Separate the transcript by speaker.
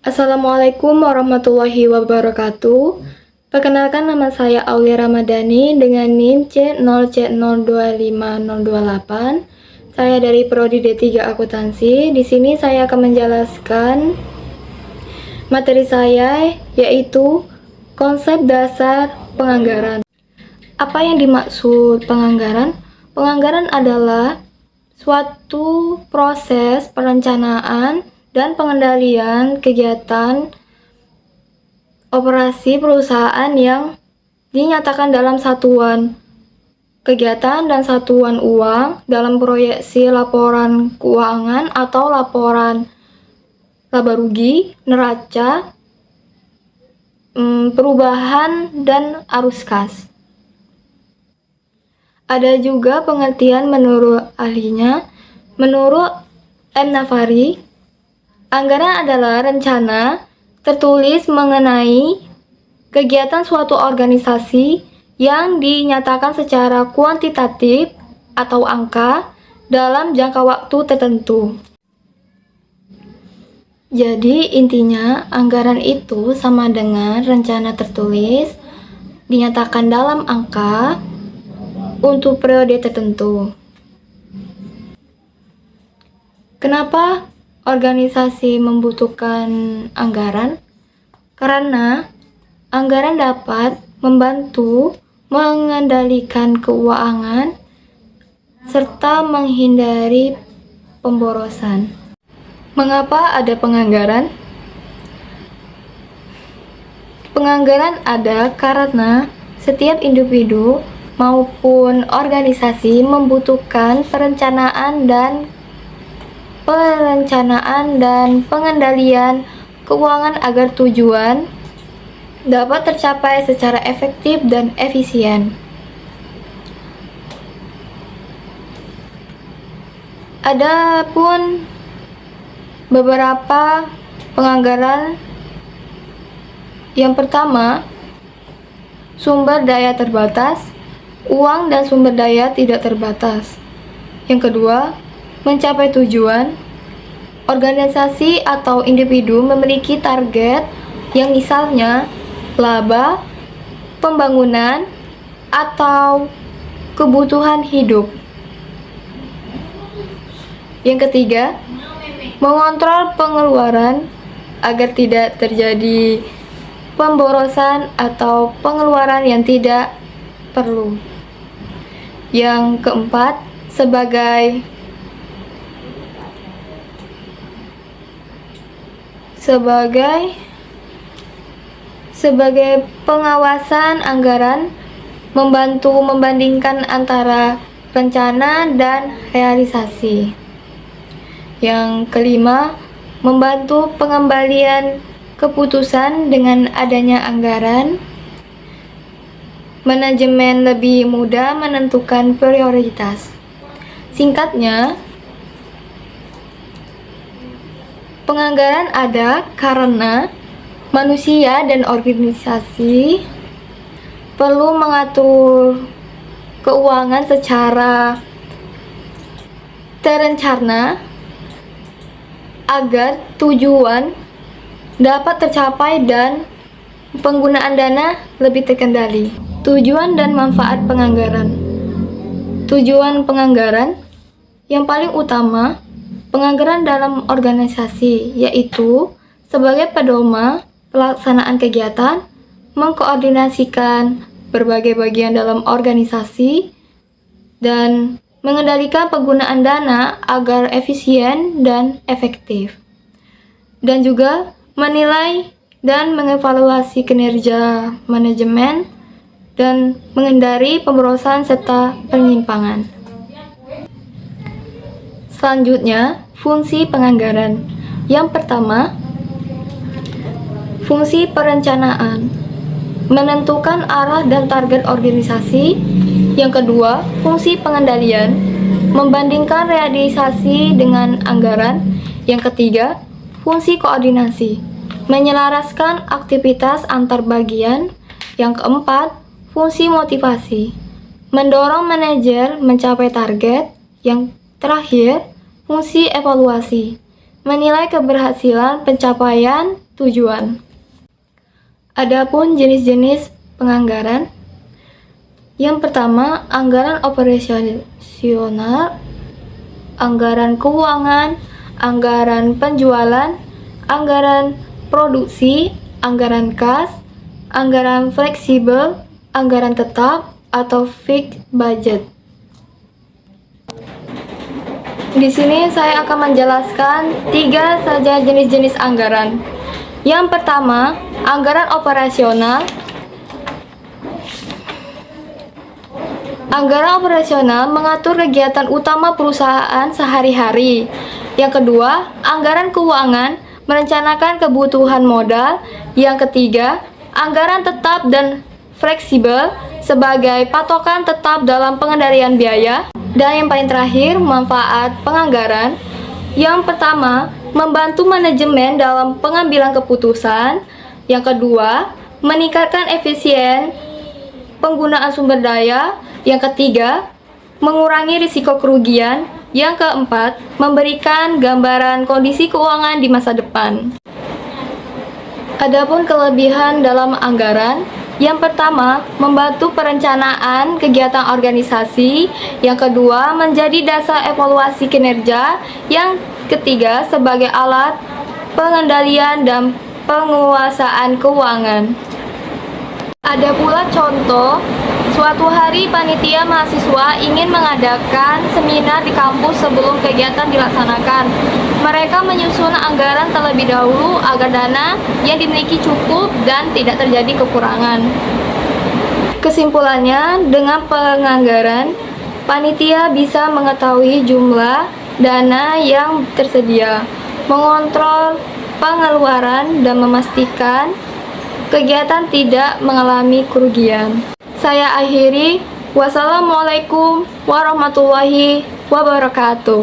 Speaker 1: Assalamualaikum warahmatullahi wabarakatuh. Perkenalkan, nama saya Aulia Ramadhani dengan NIM C0C025028. Saya dari Prodi D3 Akuntansi. Di sini saya akan menjelaskan materi saya, yaitu konsep dasar penganggaran. Apa yang dimaksud penganggaran? Penganggaran adalah suatu proses perencanaan dan pengendalian kegiatan operasi perusahaan yang dinyatakan dalam satuan kegiatan dan satuan uang dalam proyeksi laporan keuangan atau laporan laba rugi, neraca, perubahan, dan arus kas. Ada juga pengertian menurut ahlinya. Menurut M. Nafari, anggaran adalah rencana tertulis mengenai kegiatan suatu organisasi yang dinyatakan secara kuantitatif atau angka dalam jangka waktu tertentu. Jadi intinya, anggaran itu sama dengan rencana tertulis dinyatakan dalam angka untuk periode tertentu. Kenapa organisasi membutuhkan anggaran? Karena anggaran dapat membantu mengendalikan keuangan serta menghindari pemborosan. Mengapa ada penganggaran? Penganggaran ada karena setiap individu maupun organisasi membutuhkan perencanaan dan pengendalian keuangan agar tujuan dapat tercapai secara efektif dan efisien. Ada pun beberapa penganggaran. Yang pertama, sumber daya terbatas, uang dan sumber daya tidak terbatas. Yang kedua, mencapai tujuan. Organisasi atau individu memiliki target yang misalnya laba, pembangunan, atau kebutuhan hidup. Yang ketiga, mengontrol pengeluaran agar tidak terjadi pemborosan atau pengeluaran yang tidak perlu. Yang keempat, sebagai pengawasan anggaran, membantu membandingkan antara rencana dan realisasi. Yang kelima, membantu pengembalian keputusan dengan adanya anggaran. Manajemen lebih mudah menentukan prioritas. Singkatnya, penganggaran ada karena manusia dan organisasi perlu mengatur keuangan secara terencana agar tujuan dapat tercapai dan penggunaan dana lebih terkendali. Tujuan dan manfaat penganggaran. Tujuan penganggaran yang paling utama, penganggaran dalam organisasi, yaitu sebagai pedoman pelaksanaan kegiatan, mengkoordinasikan berbagai bagian dalam organisasi, dan mengendalikan penggunaan dana agar efisien dan efektif, dan juga menilai dan mengevaluasi kinerja manajemen dan menghindari pemborosan serta penyimpangan. Selanjutnya, fungsi penganggaran. Yang pertama, fungsi perencanaan, menentukan arah dan target organisasi. Yang kedua, fungsi pengendalian, membandingkan realisasi dengan anggaran. Yang ketiga, fungsi koordinasi, menyelaraskan aktivitas antar bagian. Yang keempat, fungsi motivasi, mendorong manajer mencapai target. Yang terakhir, fungsi evaluasi, menilai keberhasilan pencapaian tujuan. Adapun jenis-jenis penganggaran, yang pertama, anggaran operasional, anggaran keuangan, anggaran penjualan, anggaran produksi, anggaran kas, anggaran fleksibel, anggaran tetap, atau fixed budget. Di sini saya akan menjelaskan 3 saja jenis-jenis anggaran. Yang pertama, anggaran operasional. Anggaran operasional mengatur kegiatan utama perusahaan sehari-hari. Yang kedua, anggaran keuangan merencanakan kebutuhan modal. Yang ketiga, anggaran tetap dan fleksibel sebagai patokan tetap dalam pengendalian biaya. Dan yang paling terakhir, manfaat penganggaran. Yang pertama, membantu manajemen dalam pengambilan keputusan. Yang kedua, meningkatkan efisien penggunaan sumber daya. Yang ketiga, mengurangi risiko kerugian. Yang keempat, memberikan gambaran kondisi keuangan di masa depan. Adapun kelebihan dalam anggaran, yang pertama, membantu perencanaan kegiatan organisasi. Yang kedua, menjadi dasar evaluasi kinerja. Yang ketiga, sebagai alat pengendalian dan penguasaan keuangan. Ada pula contoh, suatu hari panitia mahasiswa ingin mengadakan seminar di kampus sebelum kegiatan dilaksanakan. Mereka menyusun anggaran terlebih dahulu agar dana yang dimiliki cukup dan tidak terjadi kekurangan. Kesimpulannya, dengan penganggaran, panitia bisa mengetahui jumlah dana yang tersedia, mengontrol pengeluaran, dan memastikan kegiatan tidak mengalami kerugian. Saya akhiri. Wassalamualaikum warahmatullahi wabarakatuh.